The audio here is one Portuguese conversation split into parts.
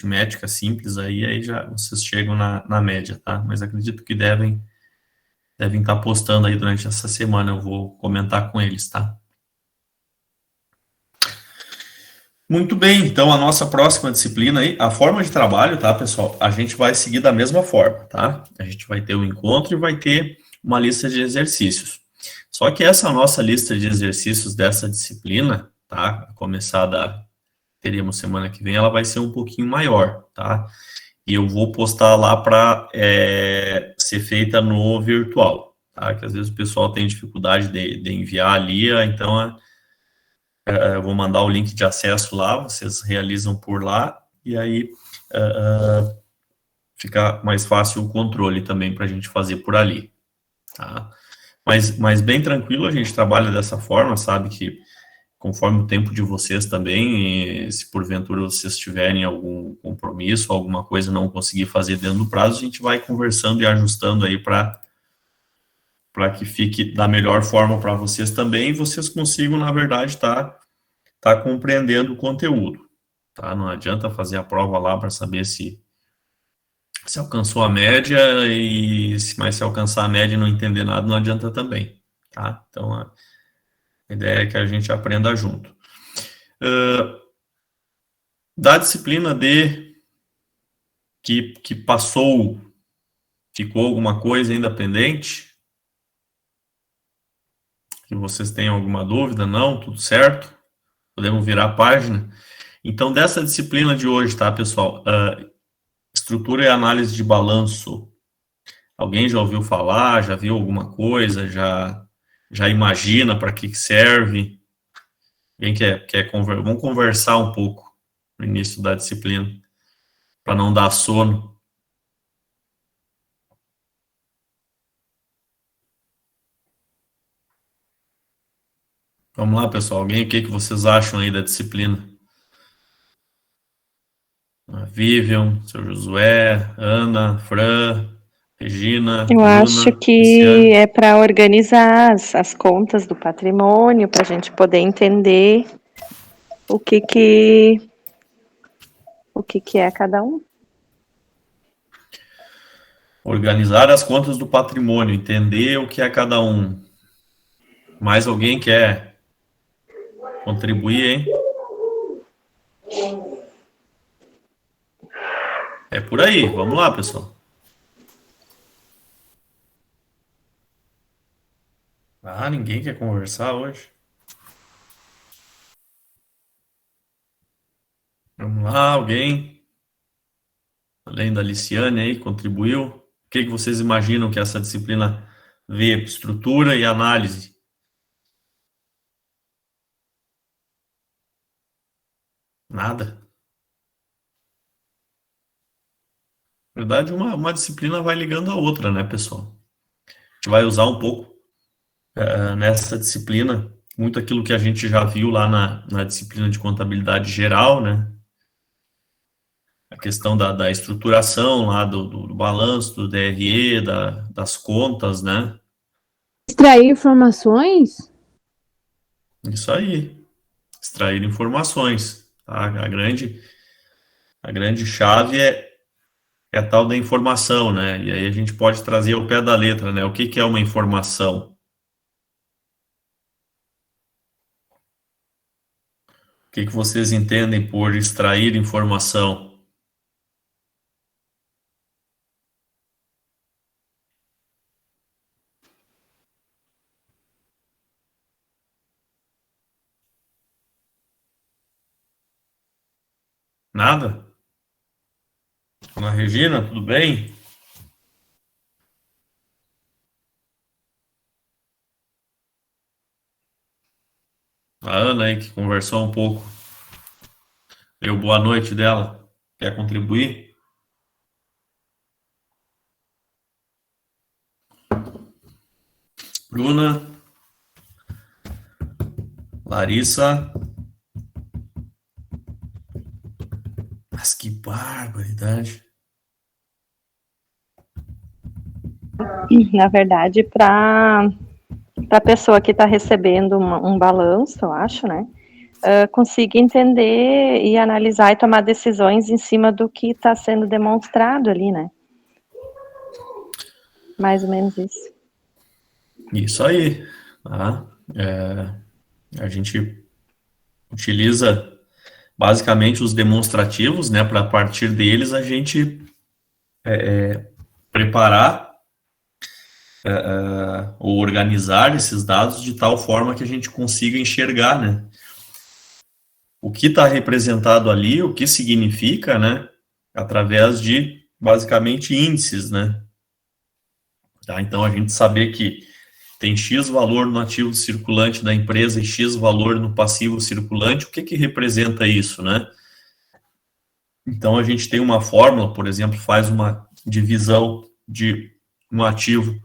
aritmética simples aí já vocês chegam na média, tá? Mas acredito que devem estar postando aí durante essa semana, eu vou comentar com eles, tá? Muito bem, então a nossa próxima disciplina aí, a forma de trabalho, tá, pessoal? A gente vai seguir da mesma forma, tá? A gente vai ter o encontro e vai ter uma lista de exercícios. Só que essa nossa lista de exercícios dessa disciplina, tá? Começada, teríamos semana que vem, ela vai ser um pouquinho maior, tá? E eu vou postar lá para ser feita no virtual, tá? Que às vezes o pessoal tem dificuldade de enviar ali, então eu vou mandar o link de acesso lá, vocês realizam por lá, e aí fica mais fácil o controle também para a gente fazer por ali, tá? Mas bem tranquilo, a gente trabalha dessa forma, sabe que conforme o tempo de vocês também, e se porventura vocês tiverem algum compromisso, alguma coisa não conseguir fazer dentro do prazo, a gente vai conversando e ajustando aí para que fique da melhor forma para vocês também, e vocês consigam, na verdade, tá compreendendo o conteúdo, tá? Não adianta fazer a prova lá para saber se alcançou a média, mas se alcançar a média e não entender nada, não adianta também, tá? Então, a ideia é que a gente aprenda junto. Da disciplina que passou, ficou alguma coisa ainda pendente? Que vocês tenham alguma dúvida? Não? Tudo certo? Podemos virar a página? Então, dessa disciplina de hoje, tá, pessoal? Estrutura e análise de balanço. Alguém já ouviu falar? Já viu alguma coisa? Já imagina para que serve? Quem vamos conversar um pouco no início da disciplina, para não dar sono. Vamos lá, pessoal. Alguém, o que vocês acham aí da disciplina? A Vivian, seu Josué, Ana, Fran, Regina, Eu acho Bruna, que Cristiane. é para organizar as contas do patrimônio, para a gente poder entender o que é cada um. Organizar as contas do patrimônio, entender o que é cada um. Mais alguém quer contribuir, hein? É por aí. Vamos lá, pessoal. Ah, ninguém quer conversar hoje. Vamos lá, alguém, além da Liciane aí, contribuiu? O que vocês imaginam que essa disciplina vê? Estrutura e análise. Nada. Na verdade, uma disciplina vai ligando a outra, né, pessoal? A gente vai usar um pouco nessa disciplina muito aquilo que a gente já viu lá na disciplina de contabilidade geral, né? A questão da estruturação lá do balanço, do DRE, das contas, né? Extrair informações? Isso aí. Extrair informações. Tá? A grande chave é a tal da informação, né? E aí a gente pode trazer ao pé da letra, né? O que é uma informação? O que vocês entendem por extrair informação? Nada? Dona Regina, tudo bem? A Ana aí que conversou um pouco. Deu boa noite dela. Quer contribuir? Bruna, Larissa. Mas que barbaridade. Na verdade, para a pessoa que está recebendo um balanço, eu acho, né? consiga entender e analisar e tomar decisões em cima do que está sendo demonstrado ali, né? Mais ou menos isso. Isso aí, tá? A gente utiliza basicamente os demonstrativos, né, para a partir deles a gente preparar ou organizar esses dados de tal forma que a gente consiga enxergar, né, o que está representado ali, o que significa, né, através de basicamente índices, né, tá? Então a gente saber que tem X valor no ativo circulante da empresa e X valor no passivo circulante, o que que representa isso, né? Então, a gente tem uma fórmula, por exemplo, faz uma divisão de um ativo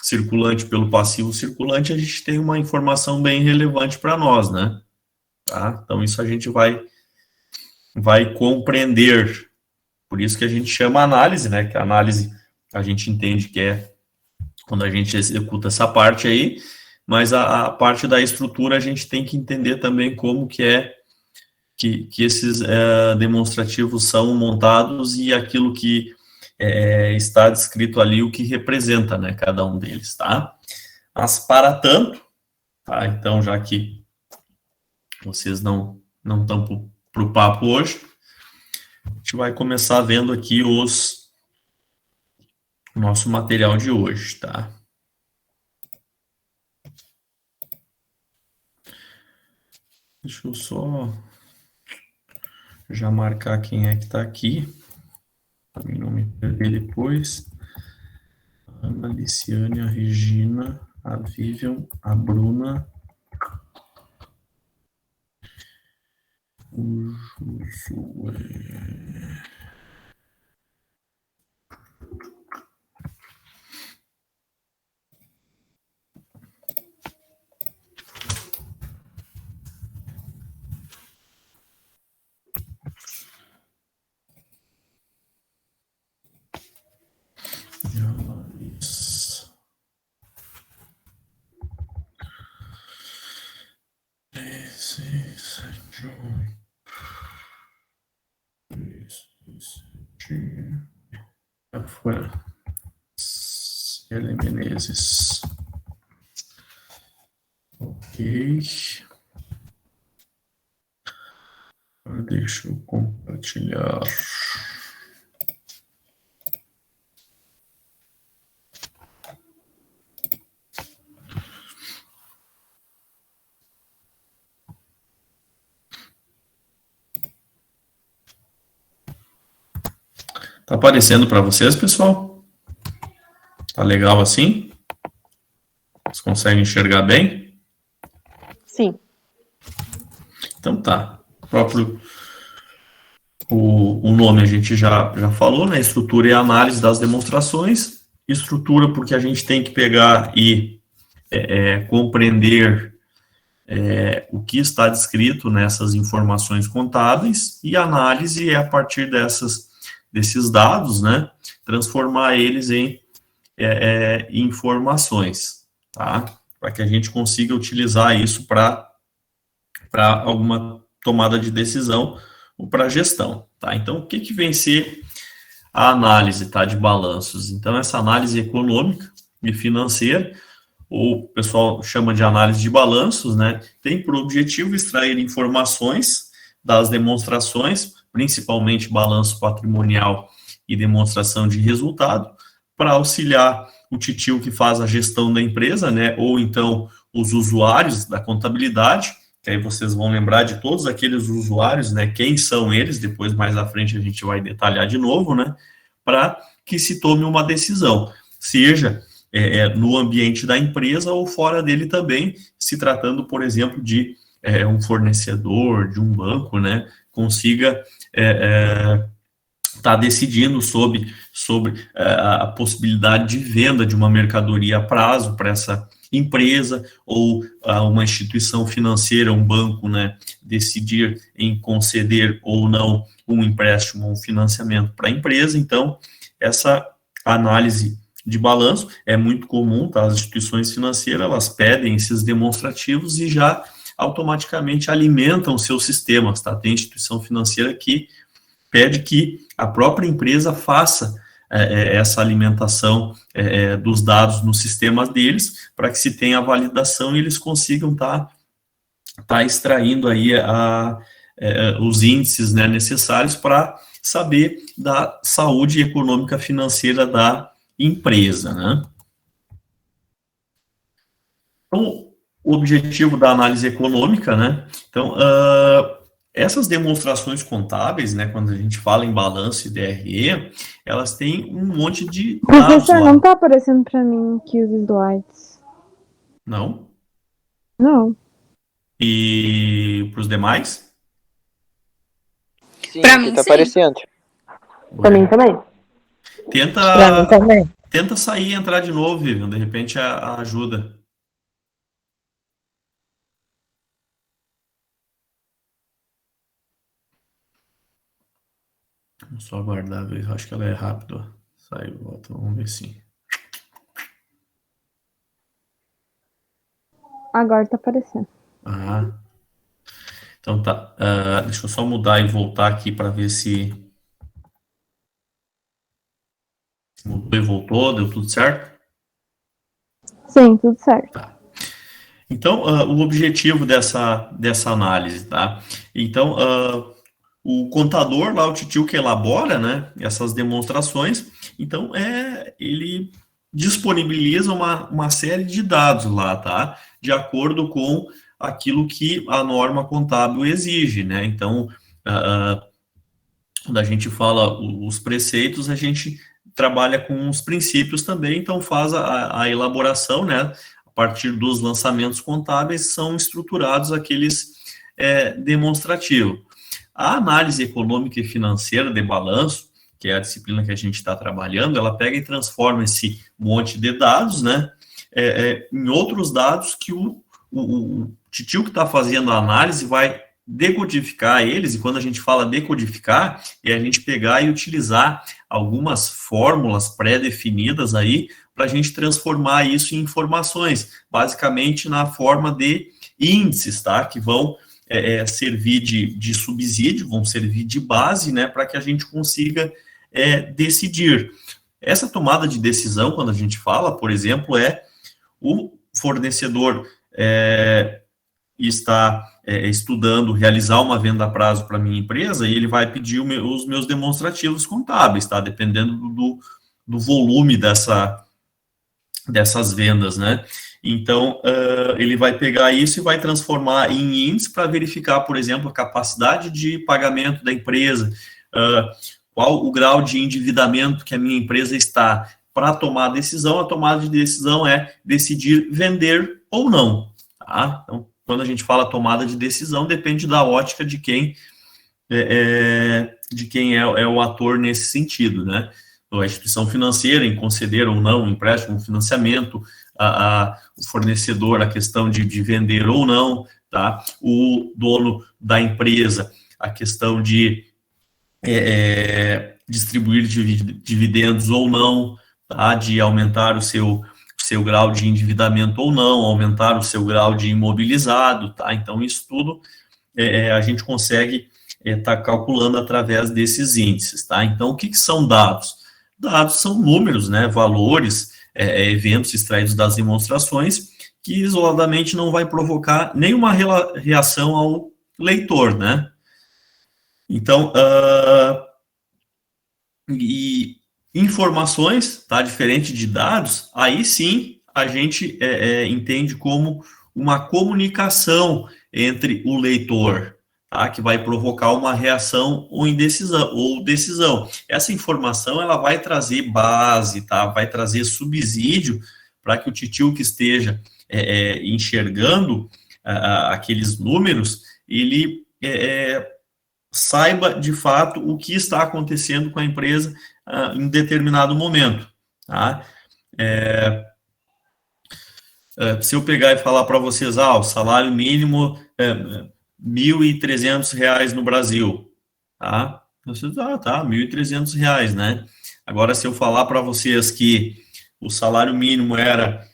circulante pelo passivo circulante, a gente tem uma informação bem relevante para nós, né? Tá? Então, isso a gente vai compreender. Por isso que a gente chama análise, né? Que a análise a gente entende que é quando a gente executa essa parte aí, mas a parte da estrutura a gente tem que entender também como que esses demonstrativos são montados e aquilo que está descrito ali, o que representa, né, cada um deles, tá? Mas para tanto, tá? Então, já que vocês não estão para o papo hoje, a gente vai começar vendo aqui o nosso material de hoje, tá? Deixa eu só já marcar quem é que está aqui, para mim não me perder depois. A Ana, a Liciane, a Regina, a Vivian, a Bruna, o Josué. Ele Menezes. Ok. Agora deixa eu compartilhar. Tá aparecendo para vocês, pessoal? Tá legal assim? Vocês conseguem enxergar bem? Sim. Então tá. O nome a gente já falou, né? Estrutura e análise das demonstrações. Estrutura porque a gente tem que pegar e compreender o que está descrito nessas informações contábeis, e análise é a partir desses dados, né? Transformar eles em informações, tá? Para que a gente consiga utilizar isso para alguma tomada de decisão ou para gestão, tá? Então, o que vem ser a análise, tá, de balanços? Então, essa análise econômica e financeira, ou o pessoal chama de análise de balanços, né? Tem por objetivo extrair informações das demonstrações, principalmente balanço patrimonial e demonstração de resultado, para auxiliar o titio que faz a gestão da empresa, né? Ou então os usuários da contabilidade, que aí vocês vão lembrar de todos aqueles usuários, né? Quem são eles, depois mais à frente a gente vai detalhar de novo, né? Para que se tome uma decisão, seja no ambiente da empresa ou fora dele também, se tratando, por exemplo, de um fornecedor, de um banco, né? Consiga está decidindo sobre a possibilidade de venda de uma mercadoria a prazo para essa empresa, ou uma instituição financeira, um banco, né, decidir em conceder ou não um empréstimo ou um financiamento para a empresa. Então, essa análise de balanço é muito comum, tá? As instituições financeiras, elas pedem esses demonstrativos e já automaticamente alimentam seus sistemas, tá? Tem instituição financeira que pede que a própria empresa faça essa alimentação dos dados nos sistemas deles, para que se tenha a validação e eles consigam tá extraindo aí os índices, né, necessários para saber da saúde econômica financeira da empresa, né? Então, o objetivo da análise econômica, né? Então, essas demonstrações contábeis, né, quando a gente fala em balanço e DRE, elas têm um monte de dados Professor, lá. não tá aparecendo pra mim aqui os slides. Não? Não. E para os demais? Sim, Pra aqui mim, tá sim. aparecendo. Pra mim também. Pra mim também. Tenta sair e entrar de novo, Vivian, de repente ajuda. Vamos só aguardar, eu acho que ela é rápida. Sai e volta, vamos ver sim. Agora tá aparecendo. Ah, então tá. Deixa eu só mudar e voltar aqui para ver se mudou e voltou, deu tudo certo? Sim, tudo certo. Então, o objetivo dessa análise, tá? Então, o contador lá, o titio que elabora, né, essas demonstrações, então, ele disponibiliza uma série de dados lá, tá? De acordo com aquilo que a norma contábil exige, né? Então, quando a gente fala os preceitos, a gente trabalha com os princípios também, então faz a elaboração, né? A partir dos lançamentos contábeis, são estruturados aqueles demonstrativos. A análise econômica e financeira de balanço, que é a disciplina que a gente está trabalhando, ela pega e transforma esse monte de dados, né, em outros dados que o titio que está fazendo a análise vai decodificar eles, e quando a gente fala decodificar, é a gente pegar e utilizar algumas fórmulas pré-definidas aí, para a gente transformar isso em informações, basicamente na forma de índices, tá, que vão servir de subsídio, vão servir de base, né, para que a gente consiga decidir. Essa tomada de decisão, quando a gente fala, por exemplo, o fornecedor está estudando realizar uma venda a prazo para a minha empresa, e ele vai pedir os meus demonstrativos contábeis, tá? Dependendo do volume dessas vendas, né? Então, ele vai pegar isso e vai transformar em índice para verificar, por exemplo, a capacidade de pagamento da empresa, qual o grau de endividamento que a minha empresa está. Para tomar a decisão, a tomada de decisão é decidir vender ou não, tá? Então, quando a gente fala tomada de decisão, depende da ótica de quem é o ator nesse sentido, né? A instituição financeira em conceder ou não um empréstimo, um financiamento, o fornecedor, a questão de vender ou não, tá? O dono da empresa, a questão de distribuir dividendos ou não, tá? De aumentar o seu grau de endividamento ou não, aumentar o seu grau de imobilizado, tá? Então, isso tudo a gente consegue estar calculando através desses índices, tá? Então, o que são dados? Dados são números, né, valores, eventos extraídos das demonstrações, que isoladamente não vai provocar nenhuma reação ao leitor, né? Então, e informações, tá, diferente de dados, aí sim a gente entende como uma comunicação entre o leitor, tá, que vai provocar uma reação ou indecisão ou decisão. Essa informação ela vai trazer base, tá, vai trazer subsídio para que o titio que esteja enxergando aqueles números, ele saiba de fato o que está acontecendo com a empresa em determinado momento, tá? Se eu pegar e falar para vocês, o salário mínimo R$ 1.300 no Brasil, tá? Vocês, tá, R$ 1.300, né? Agora, se eu falar para vocês que o salário mínimo era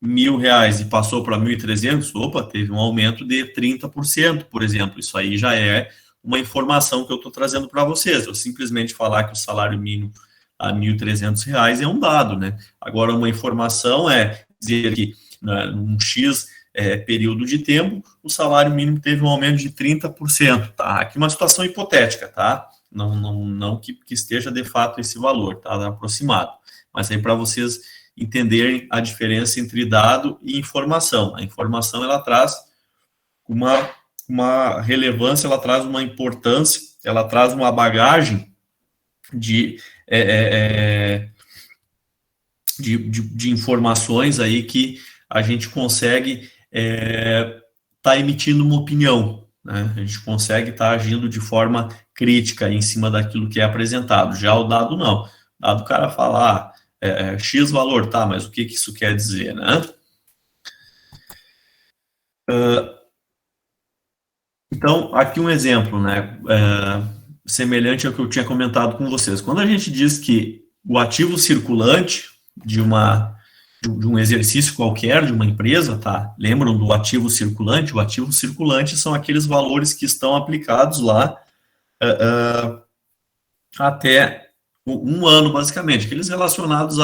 R$ 1.000 e passou para 1.300, opa, teve um aumento de 30%, por exemplo. Isso aí já é uma informação que eu estou trazendo para vocês. Eu simplesmente falar que o salário mínimo a R$ 1.300 é um dado, né? Agora, uma informação é dizer que num X período de tempo, o salário mínimo teve um aumento de 30%, tá? Aqui uma situação hipotética, tá? Não que esteja de fato esse valor, tá? Aproximado. Mas aí para vocês entenderem a diferença entre dado e informação. A informação, ela traz uma relevância, ela traz uma importância, ela traz uma bagagem de informações aí que a gente consegue tá emitindo uma opinião, né? A gente consegue estar agindo de forma crítica em cima daquilo que é apresentado. Já o dado não. O dado, o cara fala, X valor, tá, mas o que isso quer dizer, né? Então, aqui um exemplo, né? Semelhante ao que eu tinha comentado com vocês. Quando a gente diz que o ativo circulante de um exercício qualquer, de uma empresa, tá? Lembram do ativo circulante? O ativo circulante são aqueles valores que estão aplicados lá até um ano, basicamente, aqueles relacionados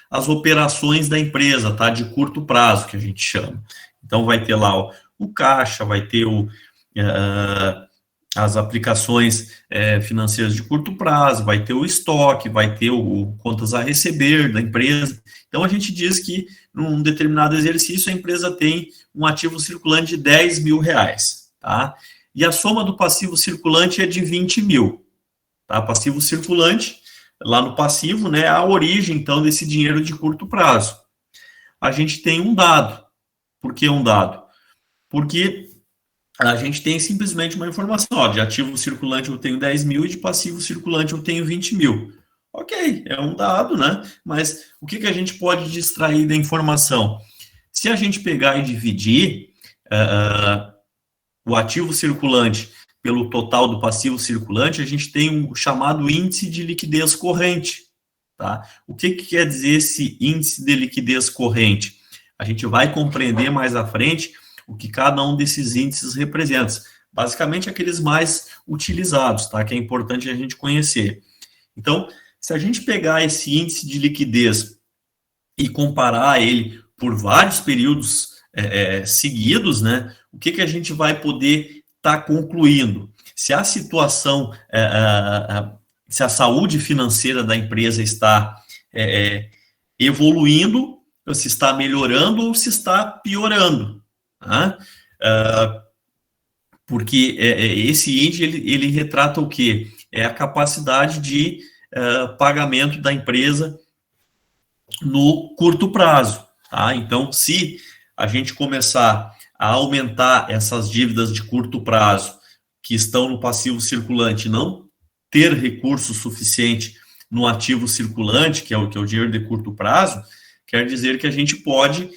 às operações da empresa, tá? De curto prazo, que a gente chama. Então, vai ter lá o caixa, vai ter as aplicações financeiras de curto prazo, vai ter o estoque, vai ter contas a receber da empresa. Então, a gente diz que, num determinado exercício, a empresa tem um ativo circulante de R$10.000, tá? E a soma do passivo circulante é de 20 mil, tá? Passivo circulante, lá no passivo, né, a origem, então, desse dinheiro de curto prazo. A gente tem um dado. Por que um dado? Porque a gente tem simplesmente uma informação, de ativo circulante eu tenho 10 mil e de passivo circulante eu tenho 20 mil. Ok, é um dado, né? Mas o que a gente pode extrair da informação? Se a gente pegar e dividir o ativo circulante pelo total do passivo circulante, a gente tem um chamado índice de liquidez corrente, tá? O que quer dizer esse índice de liquidez corrente? A gente vai compreender mais à frente o que cada um desses índices representa. Basicamente, aqueles mais utilizados, tá? Que é importante a gente conhecer. Então, se a gente pegar esse índice de liquidez e comparar ele por vários períodos seguidos, né? O que a gente vai poder estar concluindo? Se a situação, se a saúde financeira da empresa está evoluindo, ou se está melhorando ou se está piorando. Tá? Porque esse índice, ele retrata o quê? É a capacidade de pagamento da empresa no curto prazo. Tá? Então, se a gente começar a aumentar essas dívidas de curto prazo que estão no passivo circulante, não ter recurso suficiente no ativo circulante, que é o dinheiro de curto prazo, quer dizer que a gente pode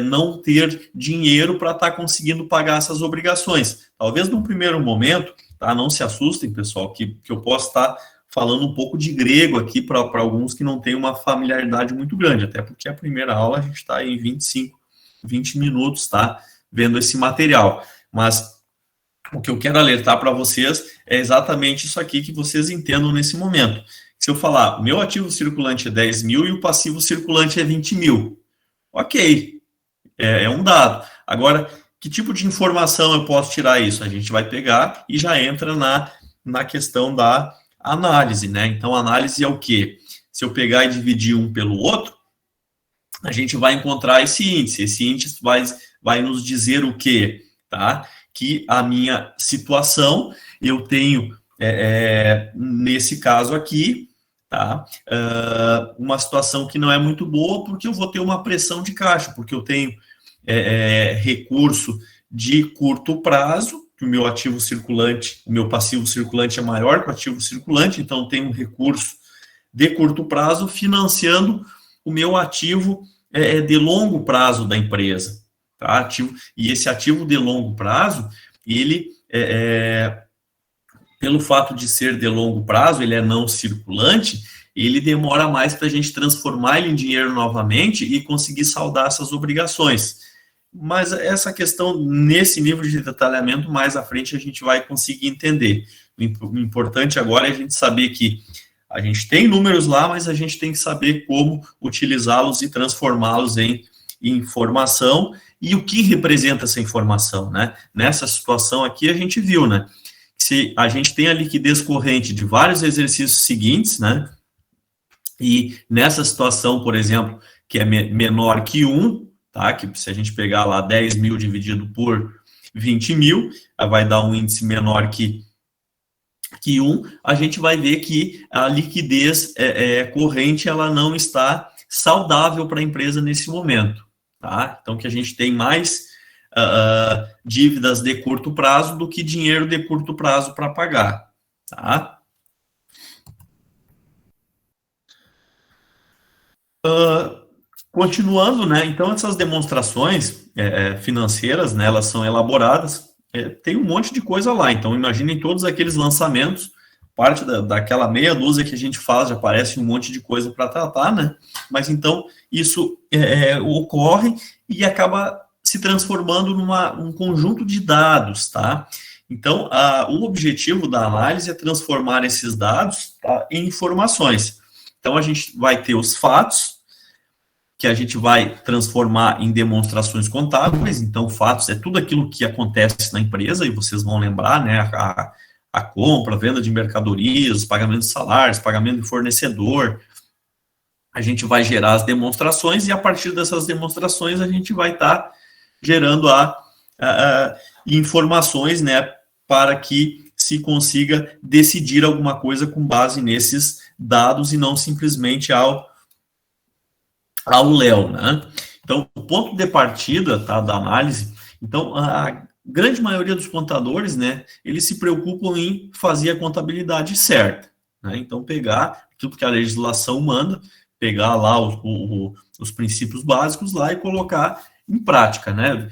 não ter dinheiro para estar conseguindo pagar essas obrigações. Talvez num primeiro momento, tá? Não se assustem, pessoal, que eu posso estar falando um pouco de grego aqui para alguns que não têm uma familiaridade muito grande, até porque a primeira aula a gente está em 20 minutos, tá? Vendo esse material. Mas o que eu quero alertar para vocês é exatamente isso aqui que vocês entendam nesse momento. Se eu falar, o meu ativo circulante é 10 mil e o passivo circulante é 20 mil. Ok, é um dado. Agora, que tipo de informação eu posso tirar isso? A gente vai pegar e já entra na questão da análise, né? Então, a análise é o quê? Se eu pegar e dividir um pelo outro, a gente vai encontrar esse índice. Esse índice vai nos dizer o quê? Tá? Que a minha situação, eu tenho, nesse caso aqui, tá? Uma situação que não é muito boa, porque eu vou ter uma pressão de caixa, porque eu tenho recurso de curto prazo, que o meu ativo circulante, o meu passivo circulante é maior que o ativo circulante, então tem um recurso de curto prazo financiando o meu ativo de longo prazo da empresa. Tá? E esse ativo de longo prazo, ele, pelo fato de ser de longo prazo, ele é não circulante, ele demora mais para a gente transformar ele em dinheiro novamente e conseguir saldar essas obrigações. Mas essa questão, nesse nível de detalhamento, mais à frente a gente vai conseguir entender. O importante agora é a gente saber que a gente tem números lá, mas a gente tem que saber como utilizá-los e transformá-los em informação e o que representa essa informação, né? Nessa situação aqui a gente viu, né? Se a gente tem a liquidez corrente de vários exercícios seguintes, né? E nessa situação, por exemplo, que é menor que 1, tá? Que se a gente pegar lá 10 mil dividido por 20 mil, vai dar um índice menor que 1, a gente vai ver que a liquidez corrente ela não está saudável para a empresa nesse momento, tá? Então, que a gente tem mais dívidas de curto prazo do que dinheiro de curto prazo para pagar, tá? Continuando, né? Então, essas demonstrações financeiras, né, elas são elaboradas, tem um monte de coisa lá. Então, imaginem todos aqueles lançamentos, parte daquela meia dúzia que a gente faz, já aparece um monte de coisa para tratar, né? Mas, então, isso ocorre e acaba se transformando num conjunto de dados, tá? Então, o objetivo da análise é transformar esses dados, tá, em informações. Então, a gente vai ter os fatos, que a gente vai transformar em demonstrações contábeis. Então, fatos é tudo aquilo que acontece na empresa, e vocês vão lembrar, né, a compra, a venda de mercadorias, pagamento de salários, pagamento de fornecedor. A gente vai gerar as demonstrações, e a partir dessas demonstrações a gente vai estar gerando informações, né, para que se consiga decidir alguma coisa com base nesses dados e não simplesmente ao Léo, né? Então, o ponto de partida, tá, da análise, então, a grande maioria dos contadores, né, eles se preocupam em fazer a contabilidade certa, né? Então, pegar tudo que a legislação manda, pegar lá os princípios básicos lá e colocar em prática, né?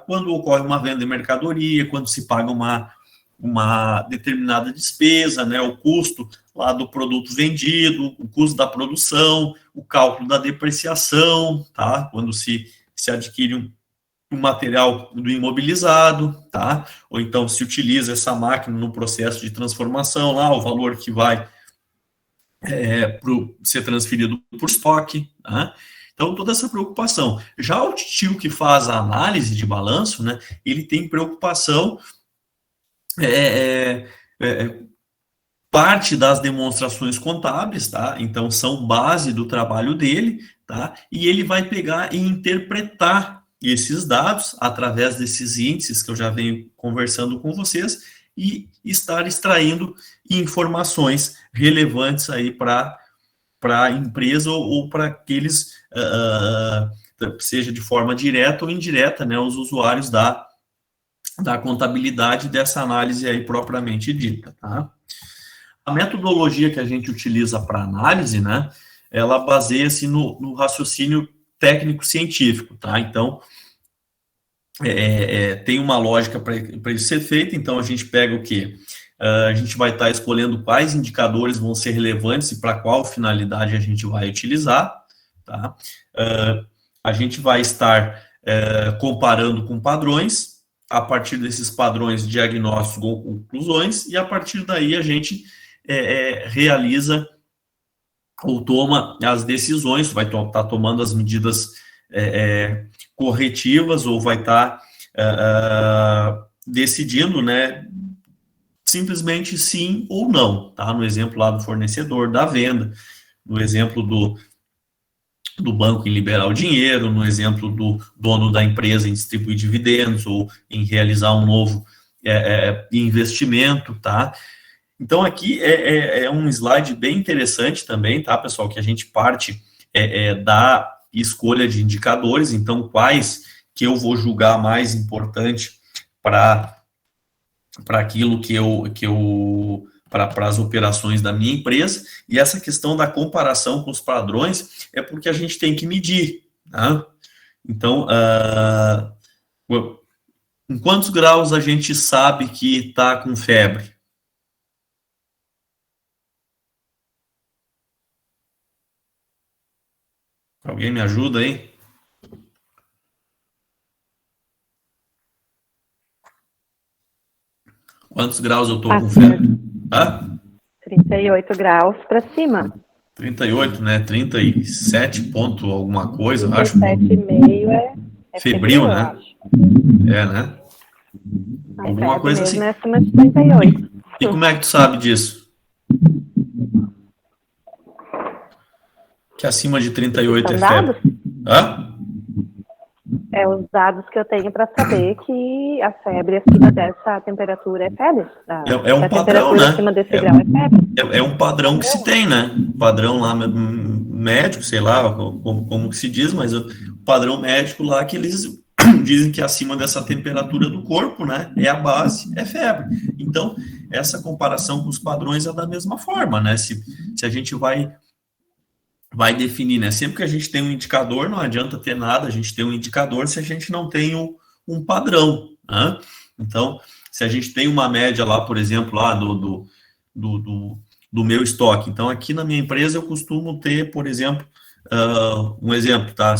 Quando ocorre uma venda de mercadoria, quando se paga uma determinada despesa, né, o custo lá do produto vendido, o custo da produção, o cálculo da depreciação, tá? Quando se adquire um material do imobilizado, tá? Ou então se utiliza essa máquina no processo de transformação lá, o valor que vai ser transferido por estoque, tá? Então, toda essa preocupação. Já o tio que faz a análise de balanço, né, ele tem preocupação parte das demonstrações contábeis, tá? Então, são base do trabalho dele, tá? E ele vai pegar e interpretar esses dados através desses índices que eu já venho conversando com vocês e estar extraindo informações relevantes aí para a empresa ou para aqueles, seja de forma direta ou indireta, né, os usuários da contabilidade dessa análise aí propriamente dita, tá? A metodologia que a gente utiliza para análise, né, ela baseia-se no raciocínio técnico-científico, tá? Então, tem uma lógica para isso ser feito. Então, a gente pega o quê? A gente vai estar escolhendo quais indicadores vão ser relevantes e para qual finalidade a gente vai utilizar, tá? A gente vai estar comparando com padrões, a partir desses padrões, diagnósticos ou conclusões, e a partir daí a gente realiza ou toma as decisões, vai estar tomando as medidas corretivas ou vai estar decidindo, né, simplesmente sim ou não, tá? No exemplo lá do fornecedor, da venda, no exemplo do banco em liberar o dinheiro, no exemplo do dono da empresa em distribuir dividendos ou em realizar um novo investimento, tá? Então, aqui é um slide bem interessante também, tá, pessoal, que a gente parte da escolha de indicadores, então, quais que eu vou julgar mais importante para aquilo para as operações da minha empresa, e essa questão da comparação com os padrões é porque a gente tem que medir, tá? Então, em quantos graus a gente sabe que está com febre? Alguém me ajuda aí? Quantos graus eu tô com febre? 38 graus para cima. 38, né? 37 ponto alguma coisa, eu acho. 37,5 é Febril, eu né? acho. É, né? A Alguma febre coisa mesmo assim. é acima de 38. E como é que tu sabe disso? Que acima de 38 é São dados? febre. Hã? É os dados que eu tenho para saber que a febre acima dessa temperatura é febre. É um A padrão, temperatura né? acima desse grau é febre. É um padrão que se tem, né? Padrão lá médico, sei lá como que se diz, mas o padrão médico lá que eles dizem que acima dessa temperatura do corpo, né? É a base, é febre. Então, essa comparação com os padrões é da mesma forma, né? Se a gente vai definir, né? Sempre que a gente tem um indicador, não adianta ter nada, a gente tem um indicador se a gente não tem um padrão, né? Então, se a gente tem uma média lá, por exemplo, lá do meu estoque. Então, aqui na minha empresa eu costumo ter, por exemplo, um exemplo, tá?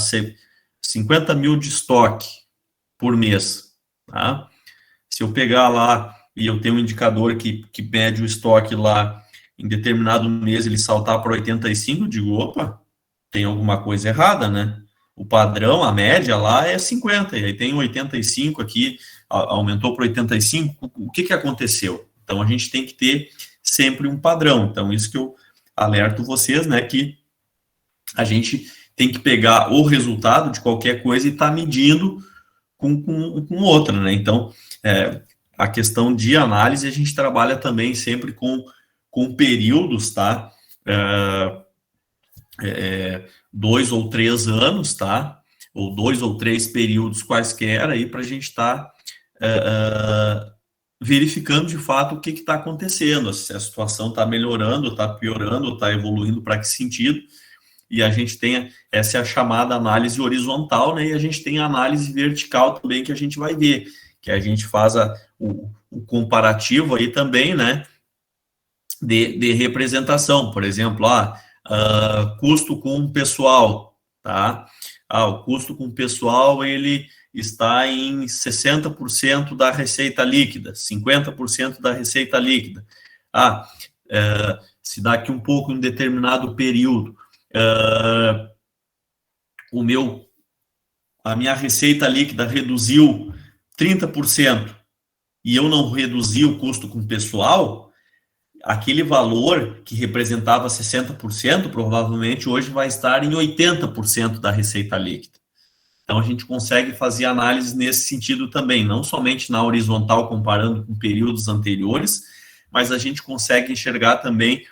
50 mil de estoque por mês, tá? Se eu pegar lá e eu tenho um indicador que mede o estoque lá, em determinado mês ele saltar para 85, eu digo, opa, tem alguma coisa errada, né? O padrão, a média lá é 50, e aí tem 85 aqui, aumentou para 85, o que aconteceu? Então, a gente tem que ter sempre um padrão. Então, isso que eu alerto vocês, né, que a gente tem que pegar o resultado de qualquer coisa e estar medindo com outra, né? Então, a questão de análise, a gente trabalha também sempre com períodos, tá? 2 ou 3 anos, tá? Ou 2 ou 3 períodos quaisquer aí para a gente estar verificando de fato o que está acontecendo, se a situação está melhorando, está piorando, está evoluindo para que sentido. E a gente tem, essa é a chamada análise horizontal, né? E a gente tem a análise vertical também, que a gente vai ver, que a gente faz o comparativo aí também, né? De representação, por exemplo, custo com pessoal, tá? O custo com pessoal, ele está em 60% da receita líquida, 50% da receita líquida. Se daqui um pouco, em determinado período, a minha receita líquida reduziu 30% e eu não reduzi o custo com pessoal, aquele valor que representava 60%, provavelmente hoje vai estar em 80% da receita líquida. Então, a gente consegue fazer análise nesse sentido também, não somente na horizontal, comparando com períodos anteriores, mas a gente consegue enxergar também,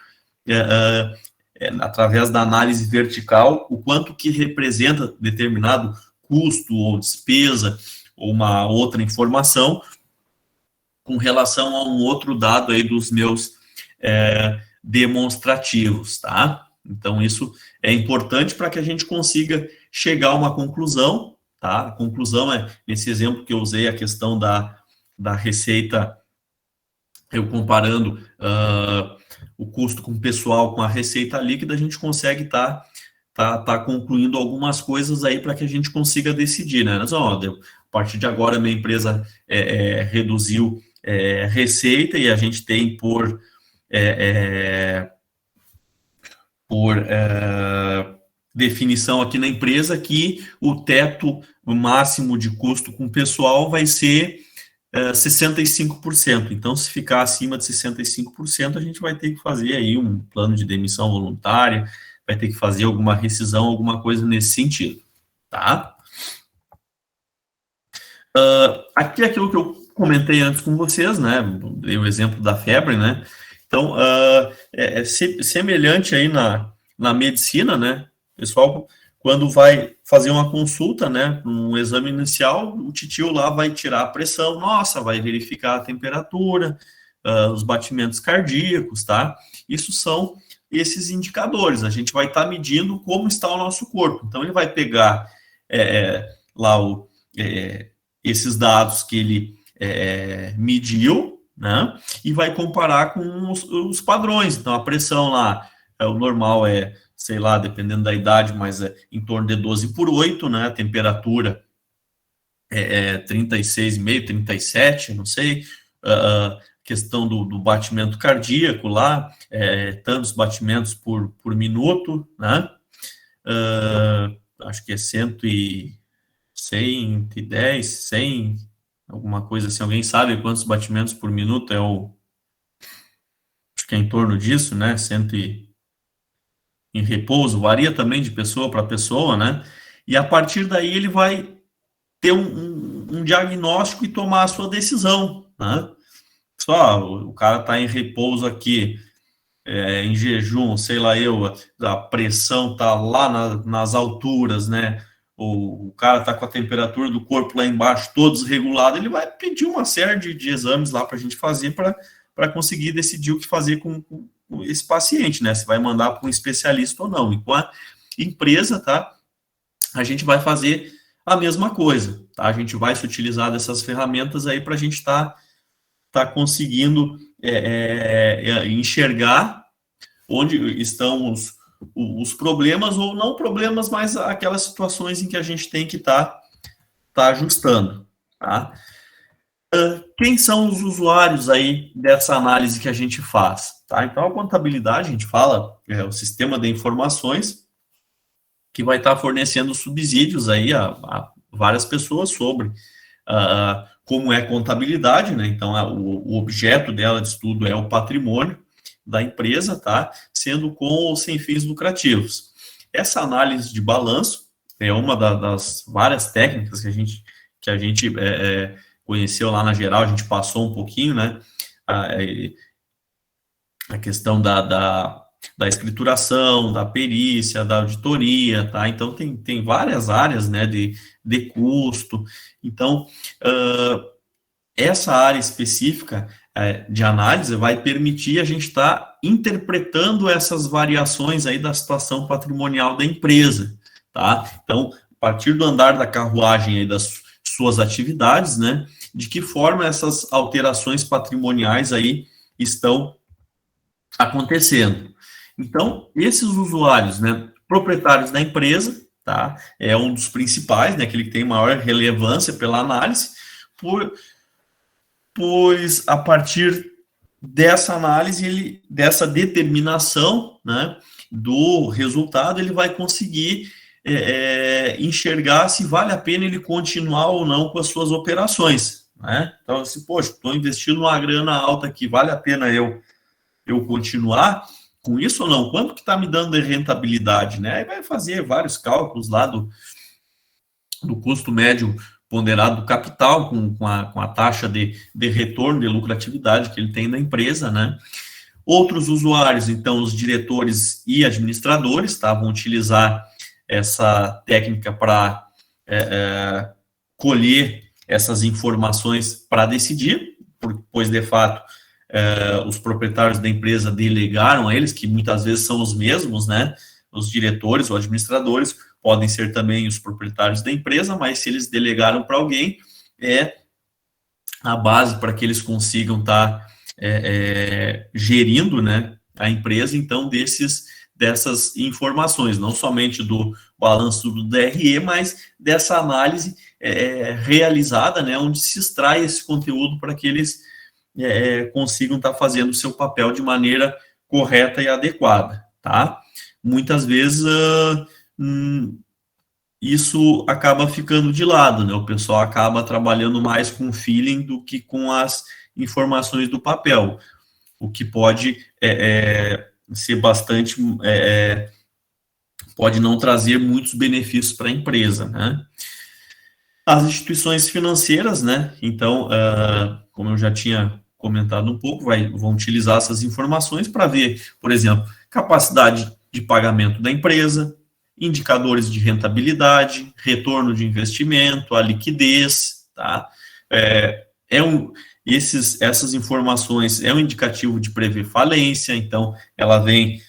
através da análise vertical, o quanto que representa determinado custo ou despesa ou uma outra informação com relação a um outro dado aí dos meus demonstrativos, tá? Então, isso é importante para que a gente consiga chegar a uma conclusão, tá? A conclusão é, nesse exemplo que eu usei, a questão da receita, eu comparando o custo com o pessoal com a receita líquida, a gente consegue tá concluindo algumas coisas aí para que a gente consiga decidir, né? Mas, a partir de agora, minha empresa reduziu receita e a gente tem por definição aqui na empresa que o teto máximo de custo com o pessoal vai ser 65%. Então, se ficar acima de 65%, a gente vai ter que fazer aí um plano de demissão voluntária, vai ter que fazer alguma rescisão, alguma coisa nesse sentido, tá? Aqui é aquilo que eu comentei antes com vocês, né? Dei o exemplo da febre, né? Então, é semelhante aí na medicina, né? Pessoal, quando vai fazer uma consulta, né, um exame inicial, o titio lá vai tirar a pressão, vai verificar a temperatura, os batimentos cardíacos, tá? Isso são esses indicadores, a gente vai estar medindo como está o nosso corpo. Então, ele vai pegar lá esses dados que ele mediu, né, e vai comparar com os padrões. Então, a pressão lá, o normal é sei lá, dependendo da idade, mas em torno de 12/8, né? A temperatura 36,5, 37, não sei. Questão do batimento cardíaco lá, tantos batimentos por minuto, né? Acho que é 110, 100, alguma coisa assim. Alguém sabe quantos batimentos por minuto acho que é em torno disso, né? 100 em repouso, varia também de pessoa para pessoa, né? E a partir daí ele vai ter um diagnóstico e tomar a sua decisão, né? Só o cara está em repouso aqui, em jejum, sei lá a pressão está lá nas alturas, né? O cara está com a temperatura do corpo lá embaixo todo desregulado, ele vai pedir uma série de exames lá para a gente fazer para conseguir decidir o que fazer com esse paciente, né? Se vai mandar para um especialista ou não. E com a empresa, tá? A gente vai fazer a mesma coisa, tá? A gente vai se utilizar dessas ferramentas aí para a gente tá conseguindo enxergar onde estão os problemas, ou não problemas, mas aquelas situações em que a gente tem que tá ajustando, tá? Quem são os usuários aí dessa análise que a gente faz? Tá? Então, a contabilidade, a gente fala, o sistema de informações que vai estar fornecendo subsídios aí a várias pessoas sobre como é contabilidade, né? Então, o objeto dela de estudo é o patrimônio da empresa, tá? Sendo com ou sem fins lucrativos. Essa análise de balanço é uma das várias técnicas que a gente conheceu lá na geral, a gente passou um pouquinho, né? A questão da escrituração, da perícia, da auditoria, tá? Então, tem várias áreas, né, de custo. Então, essa área específica de análise vai permitir a gente estar interpretando essas variações aí da situação patrimonial da empresa, tá? Então, a partir do andar da carruagem aí das suas atividades, né, de que forma essas alterações patrimoniais aí estão acontecendo. Então, esses usuários, né, proprietários da empresa, tá, é um dos principais, né, aquele que tem maior relevância pela análise, pois a partir dessa análise, dessa determinação, né, do resultado, ele vai conseguir enxergar se vale a pena ele continuar ou não com as suas operações, né? Então, assim, poxa, estou investindo uma grana alta aqui, vale a pena eu continuar com isso ou não? Quanto que está me dando de rentabilidade, né? Aí vai fazer vários cálculos lá do custo médio ponderado do capital com a taxa de retorno, de lucratividade que ele tem na empresa, né? Outros usuários, então, os diretores e administradores, tá, vão utilizar essa técnica para colher essas informações para decidir, pois, de fato, os proprietários da empresa delegaram a eles, que muitas vezes são os mesmos, né? Os diretores ou administradores podem ser também os proprietários da empresa, mas se eles delegaram para alguém, é a base para que eles consigam estar gerindo, né, a empresa, então, dessas informações, não somente do balanço do DRE, mas dessa análise realizada, né, onde se extrai esse conteúdo para que eles consigam estar fazendo o seu papel de maneira correta e adequada, tá? Muitas vezes isso acaba ficando de lado, né? O pessoal acaba trabalhando mais com feeling do que com as informações do papel, o que pode ser bastante, pode não trazer muitos benefícios para a empresa, né? As instituições financeiras, né? Então, como eu já tinha comentado um pouco, vão utilizar essas informações para ver, por exemplo, capacidade de pagamento da empresa, indicadores de rentabilidade, retorno de investimento, a liquidez, tá? Essas informações é um indicativo de prever falência, então ela vem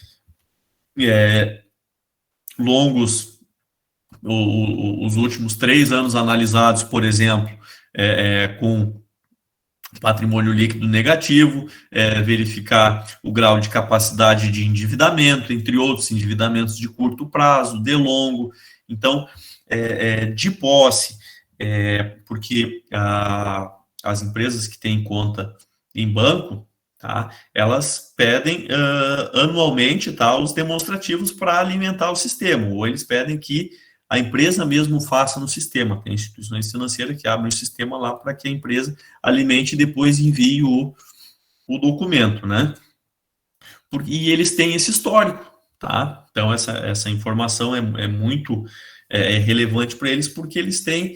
os últimos 3 anos analisados, por exemplo, com patrimônio líquido negativo, verificar o grau de capacidade de endividamento, entre outros, endividamentos de curto prazo, de longo. Então, de posse, porque as empresas que têm conta em banco, tá, elas pedem anualmente, tá, os demonstrativos para alimentar o sistema, ou eles pedem que a empresa mesmo faça no sistema. Tem instituições financeiras que abrem o sistema lá para que a empresa alimente e depois envie o documento, né? E eles têm esse histórico, tá? Então, essa informação é muito relevante para eles, porque eles têm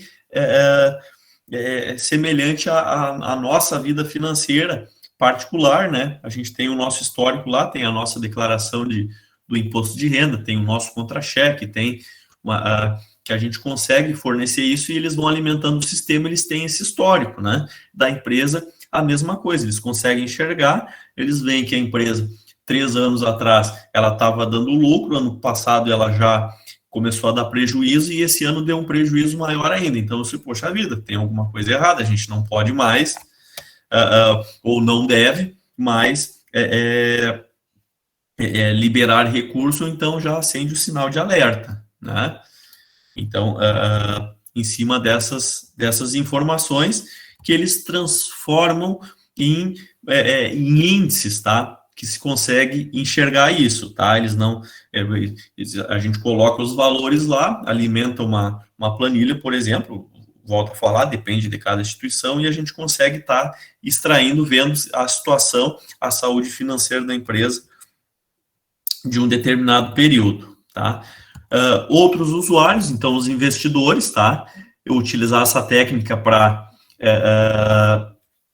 semelhante à nossa vida financeira particular, né? A gente tem o nosso histórico lá, tem a nossa declaração do imposto de renda, tem o nosso contra-cheque, tem que a gente consegue fornecer isso e eles vão alimentando o sistema, eles têm esse histórico, né? Da empresa, a mesma coisa, eles conseguem enxergar, eles veem que a empresa, 3 anos atrás, ela estava dando lucro, ano passado ela já começou a dar prejuízo e esse ano deu um prejuízo maior ainda. Então, poxa vida, tem alguma coisa errada, a gente não pode mais, ou não deve mais liberar recurso, então já acende o sinal de alerta, né? Então, em cima dessas informações que eles transformam em índices, tá? Que se consegue enxergar isso, tá? Eles não... a gente coloca os valores lá, alimenta uma planilha, por exemplo, volto a falar, depende de cada instituição, e a gente consegue estar extraindo, vendo a situação, a saúde financeira da empresa de um determinado período, tá? Outros usuários, então os investidores, tá? Eu utilizar essa técnica para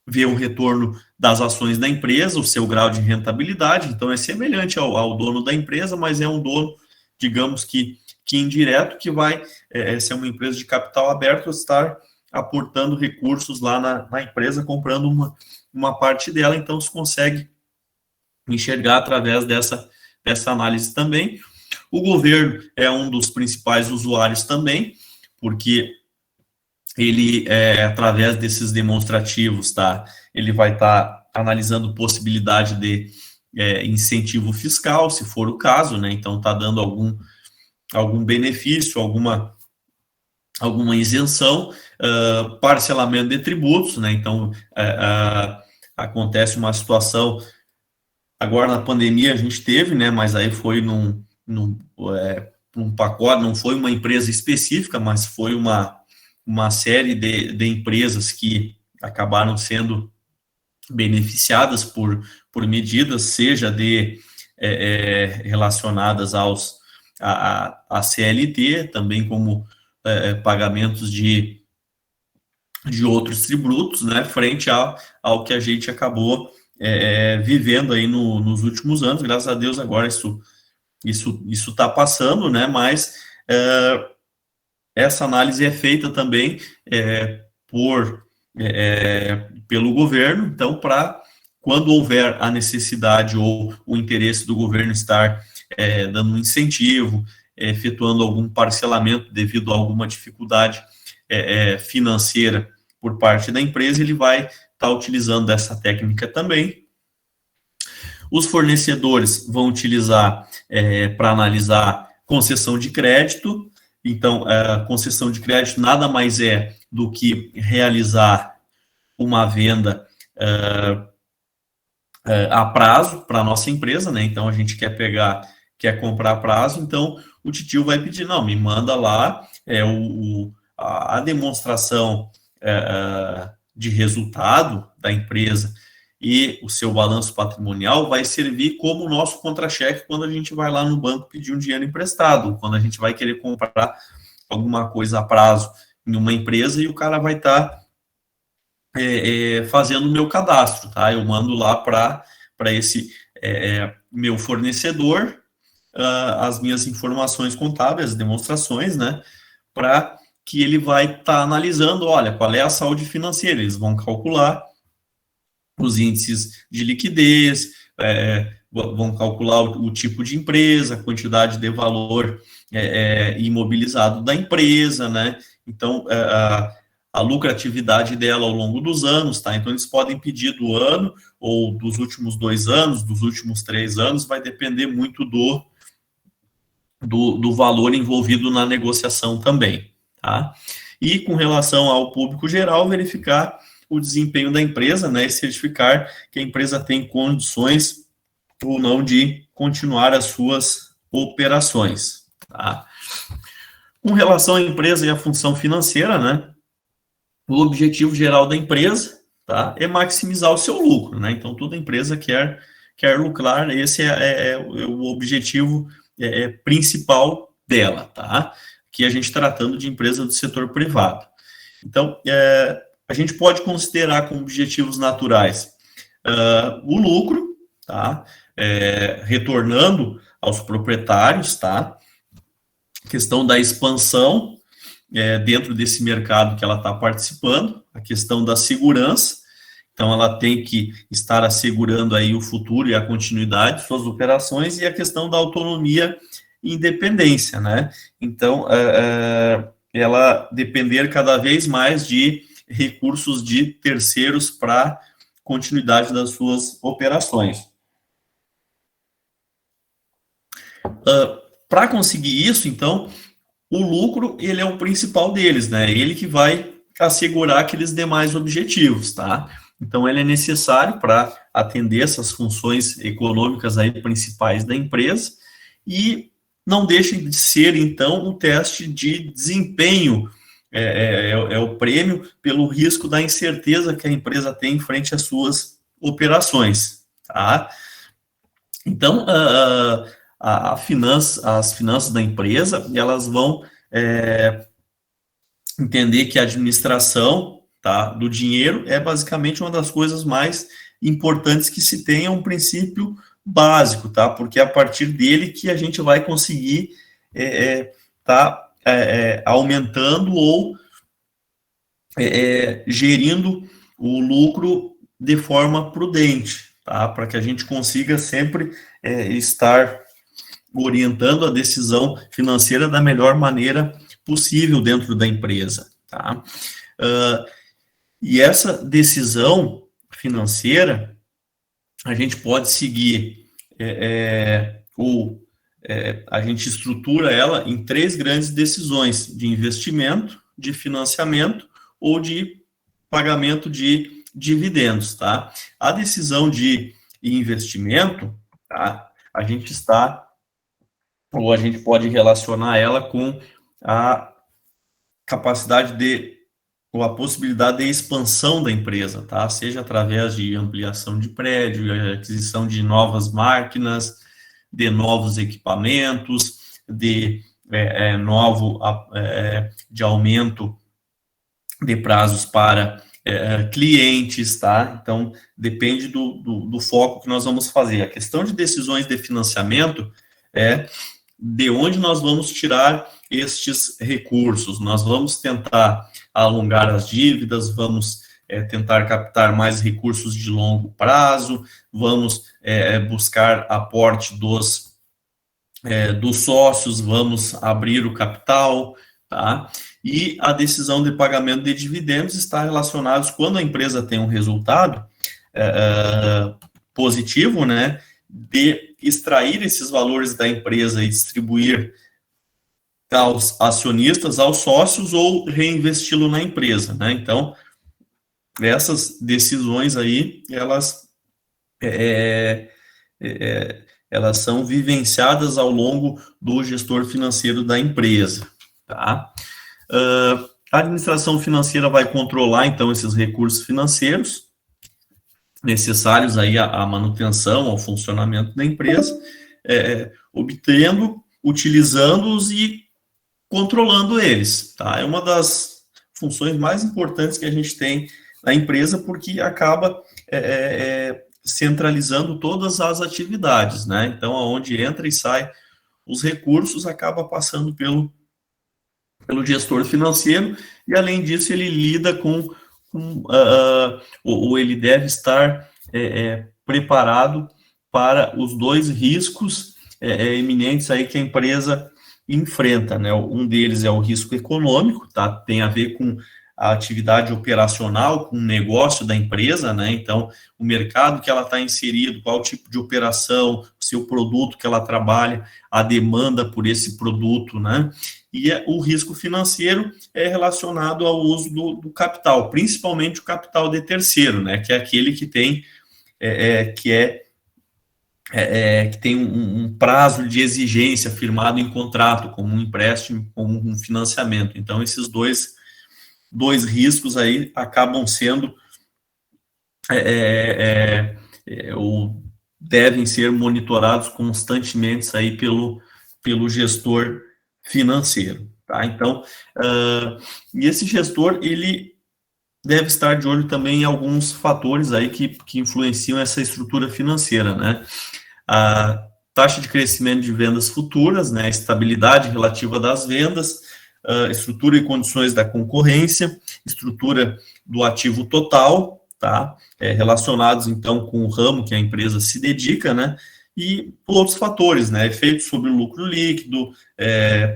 ver o retorno das ações da empresa, o seu grau de rentabilidade, então é semelhante ao dono da empresa, mas é um dono, digamos que indireto, que vai ser uma empresa de capital aberto, estar aportando recursos lá na empresa, comprando uma parte dela, então se consegue enxergar através dessa análise também. O governo é um dos principais usuários também, porque ele, através desses demonstrativos, tá, ele vai estar analisando possibilidade de incentivo fiscal, se for o caso, né, então está dando algum benefício, alguma isenção, parcelamento de tributos, né, então acontece uma situação, agora na pandemia a gente teve, né, mas aí foi num pacote, não foi uma empresa específica, mas foi uma série de empresas que acabaram sendo beneficiadas por medidas, seja relacionadas à CLT, também como pagamentos de outros tributos, né, frente ao que a gente acabou vivendo aí nos últimos anos. Graças a Deus agora isso está passando, né, mas essa análise é feita também pelo governo, então, para quando houver a necessidade ou o interesse do governo estar dando um incentivo, efetuando algum parcelamento devido a alguma dificuldade financeira por parte da empresa, ele vai estar utilizando essa técnica também. Os fornecedores vão utilizar para analisar concessão de crédito. Então, a concessão de crédito nada mais é do que realizar uma venda a prazo para a nossa empresa, né? Então, a gente quer comprar a prazo, então o titio vai pedir, não, me manda lá a demonstração de resultado da empresa e o seu balanço patrimonial vai servir como nosso contra-cheque quando a gente vai lá no banco pedir um dinheiro emprestado, quando a gente vai querer comprar alguma coisa a prazo em uma empresa e o cara vai estar fazendo o meu cadastro, tá? Eu mando lá para esse meu fornecedor as minhas informações contábeis, as demonstrações, né? Para que ele vai estar analisando, olha, qual é a saúde financeira, eles vão calcular os índices de liquidez, vão calcular o tipo de empresa, a quantidade de valor imobilizado da empresa, né? Então, a lucratividade dela ao longo dos anos, tá? Então, eles podem pedir do ano, ou dos últimos 2 anos, dos últimos 3 anos, vai depender muito do valor envolvido na negociação também, tá? E com relação ao público geral, verificar o desempenho da empresa, né, e certificar que a empresa tem condições ou não de continuar as suas operações, tá? Com relação à empresa e à função financeira, né, o objetivo geral da empresa, tá, é maximizar o seu lucro, né? Então, toda empresa quer lucrar, esse é o objetivo principal dela, tá? Que a gente tratando de empresa do setor privado. Então, a gente pode considerar como objetivos naturais o lucro, tá? Retornando aos proprietários, tá? Questão da expansão dentro desse mercado que ela está participando, a questão da segurança, então ela tem que estar assegurando aí o futuro e a continuidade de suas operações, e a questão da autonomia e independência, né? Então, ela depender cada vez mais de recursos de terceiros para continuidade das suas operações. Para conseguir isso, então, o lucro, ele é o principal deles, né? Ele que vai assegurar aqueles demais objetivos, tá? Então, ele é necessário para atender essas funções econômicas aí principais da empresa, e não deixa de ser, então, um teste de desempenho, o prêmio pelo risco da incerteza que a empresa tem frente às suas operações, tá? Então, as finanças da empresa, elas vão entender que a administração, tá, do dinheiro é basicamente uma das coisas mais importantes que se tem, é um princípio básico, tá? Porque é a partir dele que a gente vai conseguir aumentando ou gerindo o lucro de forma prudente, tá? Para que a gente consiga sempre estar orientando a decisão financeira da melhor maneira possível dentro da empresa, tá? E essa decisão financeira, a gente pode seguir, a gente estrutura ela em 3 grandes decisões: de investimento, de financiamento ou de pagamento de dividendos, tá? A decisão de investimento, tá? A gente pode relacionar ela com a capacidade ou a possibilidade de expansão da empresa, tá? Seja através de ampliação de prédio, aquisição de novas máquinas, de novos equipamentos, de aumento de prazos para clientes, tá? Então, depende do foco que nós vamos fazer. A questão de decisões de financiamento é de onde nós vamos tirar estes recursos. Nós vamos tentar alongar as dívidas, vamos tentar captar mais recursos de longo prazo, vamos buscar aporte dos sócios, vamos abrir o capital, tá? E a decisão de pagamento de dividendos está relacionada quando a empresa tem um resultado positivo, né, de extrair esses valores da empresa e distribuir aos acionistas, aos sócios, ou reinvesti-lo na empresa, né? Então, essas decisões aí, elas são vivenciadas ao longo do gestor financeiro da empresa, tá? A administração financeira vai controlar, então, esses recursos financeiros necessários aí à manutenção, ao funcionamento da empresa, obtendo, utilizando-os e controlando eles, tá? É uma das funções mais importantes que a gente tem na empresa, porque acaba centralizando todas as atividades, né? Então, aonde entra e sai os recursos, acaba passando pelo gestor financeiro, e além disso ele lida ou ele deve estar preparado para os 2 riscos eminentes aí que a empresa enfrenta, né? Um deles é o risco econômico, tá? Tem a ver com a atividade operacional com o negócio da empresa, né? Então, o mercado que ela está inserido, qual tipo de operação, o seu produto que ela trabalha, a demanda por esse produto, né? E o risco financeiro é relacionado ao uso do capital, principalmente o capital de terceiro, né? Que é aquele que tem, que tem um prazo de exigência firmado em contrato, como um empréstimo, como um financiamento. Então, esses dois riscos aí acabam sendo ou devem ser monitorados constantemente aí pelo gestor financeiro, tá? Então, e esse gestor, ele deve estar de olho também em alguns fatores aí que influenciam essa estrutura financeira, né? A taxa de crescimento de vendas futuras, né? A estabilidade relativa das vendas, estrutura e condições da concorrência, estrutura do ativo total, tá? Relacionados, então, com o ramo que a empresa se dedica, né? E outros fatores, né? Efeitos sobre o lucro líquido,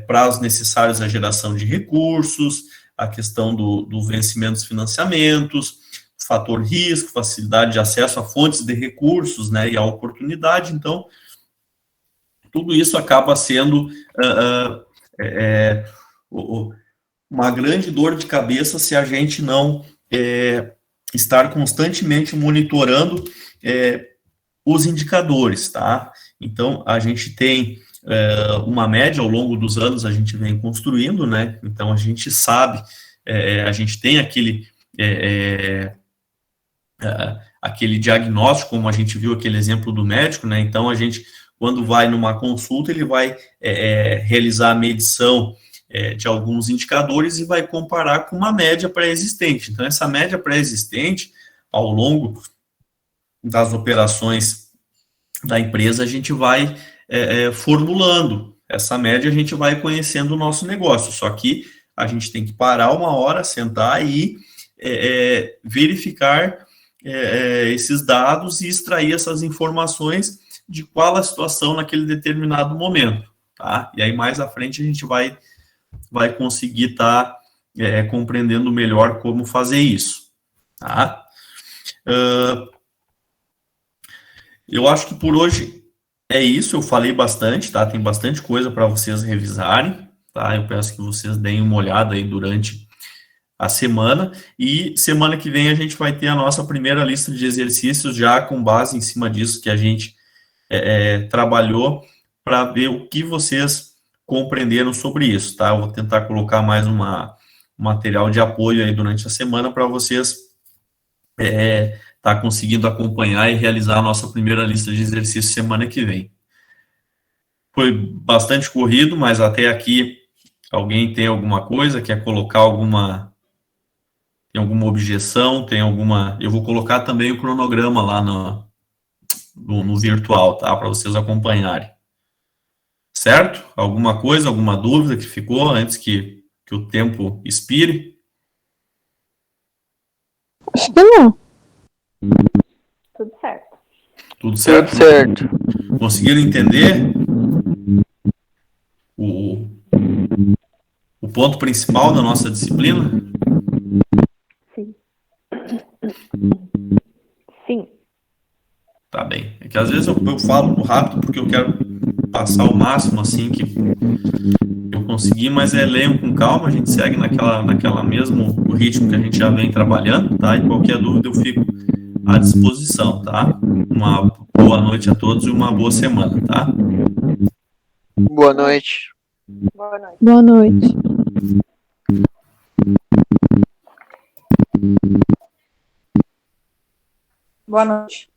prazos necessários à geração de recursos, a questão do vencimento dos financiamentos, fator risco, facilidade de acesso a fontes de recursos, né? E a oportunidade. Então, tudo isso acaba sendo uma grande dor de cabeça se a gente não estar constantemente monitorando os indicadores, tá? Então, a gente tem uma média ao longo dos anos, a gente vem construindo, né? Então, a gente sabe, a gente tem aquele diagnóstico, como a gente viu aquele exemplo do médico, né? Então, a gente, quando vai numa consulta, ele vai realizar a medição de alguns indicadores e vai comparar com uma média pré-existente. Então, essa média pré-existente, ao longo das operações da empresa, a gente vai formulando. Essa média, a gente vai conhecendo o nosso negócio. Só que a gente tem que parar uma hora, sentar e verificar esses dados e extrair essas informações de qual a situação naquele determinado momento, tá? E aí, mais à frente, a gente vai conseguir estar compreendendo melhor como fazer isso, tá? Eu acho que por hoje é isso, eu falei bastante, tá? Tem bastante coisa para vocês revisarem, tá? Eu peço que vocês deem uma olhada aí durante a semana, e semana que vem a gente vai ter a nossa primeira lista de exercícios já com base em cima disso que a gente trabalhou, para ver o que vocês compreenderam sobre isso, tá? Eu vou tentar colocar mais um material de apoio aí durante a semana para vocês tá conseguindo acompanhar e realizar a nossa primeira lista de exercícios semana que vem. Foi bastante corrido, mas até aqui alguém tem alguma coisa, quer colocar tem alguma objeção, eu vou colocar também o cronograma lá no virtual, tá? Para vocês acompanharem. Certo? Alguma coisa, alguma dúvida que ficou antes que o tempo expire? Acho que não. Tudo certo. Tudo certo? Tudo certo. Conseguiram entender o ponto principal da nossa disciplina? Sim. Sim. Tá bem. É que às vezes eu falo rápido porque eu quero passar o máximo assim que eu conseguir, mas leiam com calma, a gente segue naquela mesmo ritmo que a gente já vem trabalhando, tá? E qualquer dúvida eu fico à disposição, tá? Uma boa noite a todos e uma boa semana, tá? Boa noite. Boa noite. Boa noite. Boa noite.